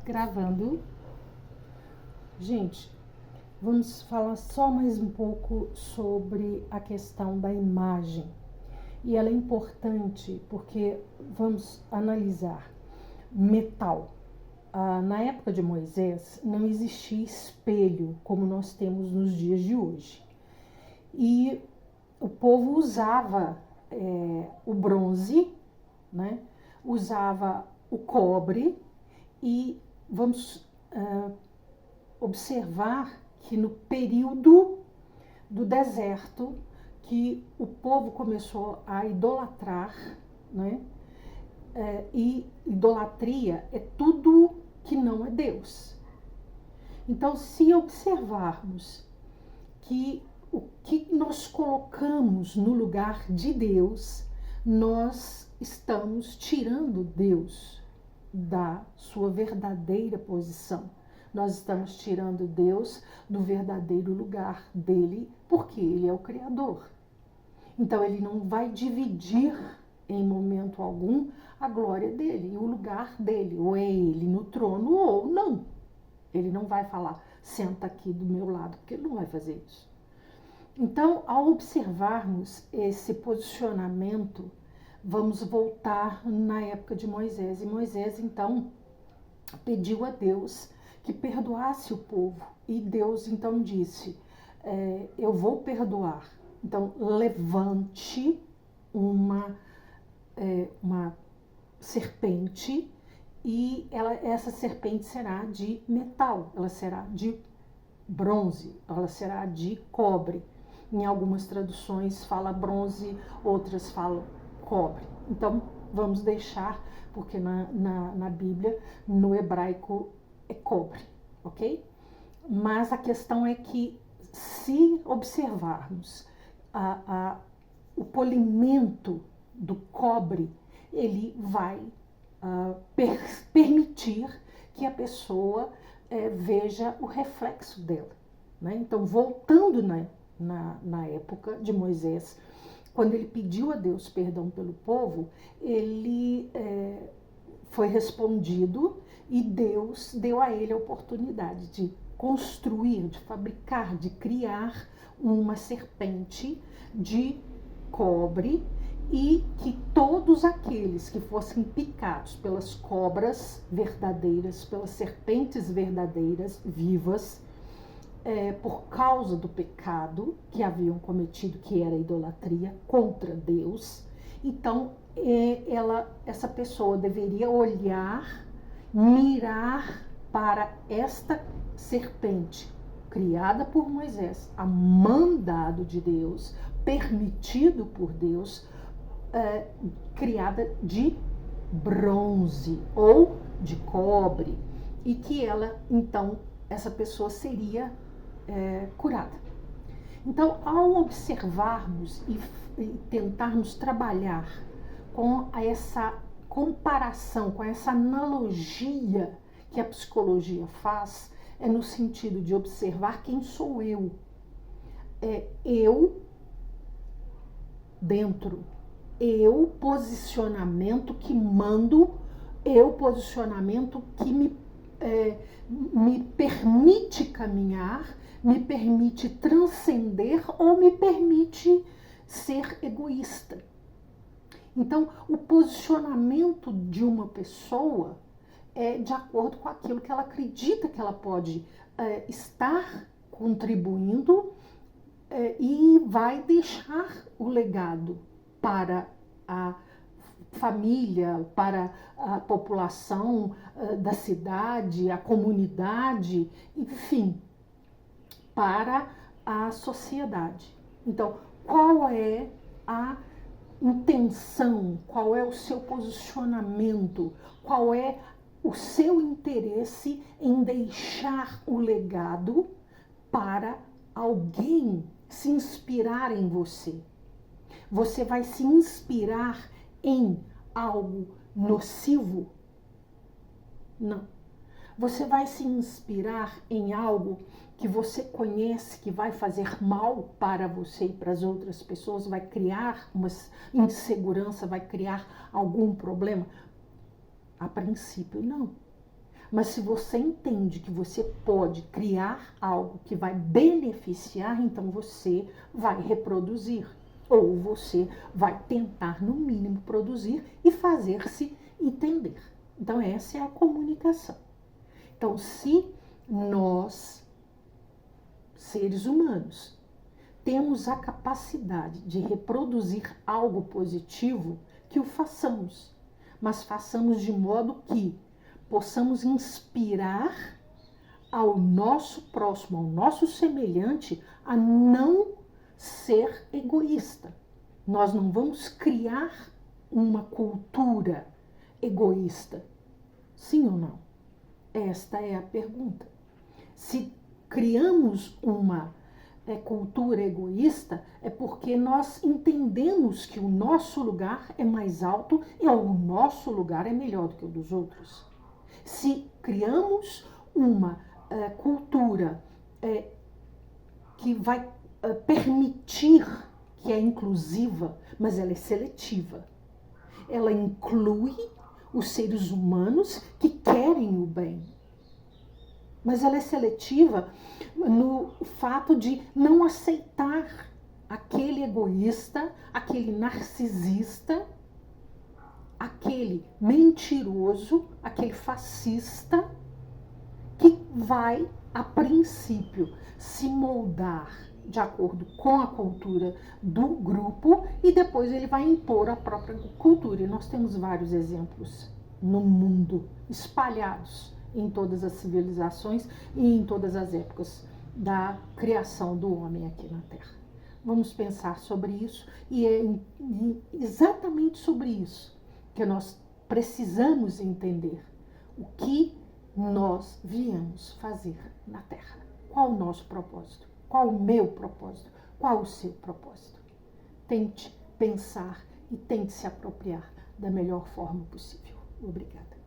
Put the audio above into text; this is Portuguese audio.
Gravando. Gente, vamos falar só mais um pouco sobre a questão da imagem. E ela é importante porque vamos analisar metal. Na época de Moisés não existia espelho como nós temos nos dias de hoje. E o povo usava o bronze, né? Usava o cobre e vamos observar que no período do deserto que o povo começou a idolatrar, né? E idolatria é tudo que não é Deus. Então, se observarmos que o que nós colocamos no lugar de Deus, nós estamos tirando Deus da sua verdadeira posição. Nós estamos tirando Deus do verdadeiro lugar dele, porque ele é o Criador. Então, ele não vai dividir em momento algum a glória dele, o lugar dele, ou é ele no trono ou não. Ele não vai falar, senta aqui do meu lado, porque ele não vai fazer isso. Então, ao observarmos esse posicionamento, vamos voltar na época de Moisés. E Moisés, então, pediu a Deus que perdoasse o povo. E Deus, então, disse, eu vou perdoar. Então, levante uma serpente e essa serpente será de metal, ela será de bronze, ela será de cobre. Em algumas traduções fala bronze, outras falam cobre. Então, vamos deixar, porque na Bíblia, no hebraico, é cobre, ok? Mas a questão é que, se observarmos o polimento do cobre, ele vai permitir que a pessoa veja o reflexo dela, né? Então, voltando na época de Moisés, quando ele pediu a Deus perdão pelo povo, ele foi respondido e Deus deu a ele a oportunidade de construir, de fabricar, de criar uma serpente de cobre e que todos aqueles que fossem picados pelas cobras verdadeiras, pelas serpentes verdadeiras, vivas, por causa do pecado que haviam cometido, que era a idolatria contra Deus, então essa pessoa deveria olhar, mirar para esta serpente criada por Moisés, a mandado de Deus, permitido por Deus, criada de bronze ou de cobre, e que ela, então, essa pessoa seria curada. Então, ao observarmos e tentarmos trabalhar com essa comparação, com essa analogia que a psicologia faz, é no sentido de observar quem sou eu. Eu dentro, eu posicionamento que mando, eu posicionamento que me permite caminhar, me permite transcender ou me permite ser egoísta. Então, o posicionamento de uma pessoa é de acordo com aquilo que ela acredita que ela pode estar contribuindo e vai deixar o legado para a família, para a população da cidade, a comunidade, enfim, para a sociedade. Então, qual é a intenção, qual é o seu posicionamento, qual é o seu interesse em deixar o legado para alguém se inspirar em você? Você vai se inspirar em algo nocivo? Não. Você vai se inspirar em algo que você conhece que vai fazer mal para você e para as outras pessoas, vai criar uma insegurança, vai criar algum problema? A princípio, não. Mas se você entende que você pode criar algo que vai beneficiar, então você vai reproduzir. Ou você vai tentar, no mínimo, produzir e fazer-se entender. Então, essa é a comunicação. Então, se nós, seres humanos, temos a capacidade de reproduzir algo positivo, que o façamos. Mas façamos de modo que possamos inspirar ao nosso próximo, ao nosso semelhante, a não ser egoísta. Nós não vamos criar uma cultura egoísta. Sim ou não? Esta é a pergunta. Se criamos uma cultura egoísta, é porque nós entendemos que o nosso lugar é mais alto e o nosso lugar é melhor do que o dos outros. Se criamos uma cultura que vai permitir, que é inclusiva, mas ela é seletiva. Ela inclui os seres humanos que querem o bem. Mas ela é seletiva no fato de não aceitar aquele egoísta, aquele narcisista, aquele mentiroso, aquele fascista, que vai, a princípio, se moldar de acordo com a cultura do grupo e depois ele vai impor a própria cultura. E nós temos vários exemplos no mundo, espalhados em todas as civilizações e em todas as épocas da criação do homem aqui na Terra. Vamos pensar sobre isso e é exatamente sobre isso que nós precisamos entender o que nós viemos fazer na Terra. Qual o nosso propósito? Qual o meu propósito? Qual o seu propósito? Tente pensar e tente se apropriar da melhor forma possível. Obrigada.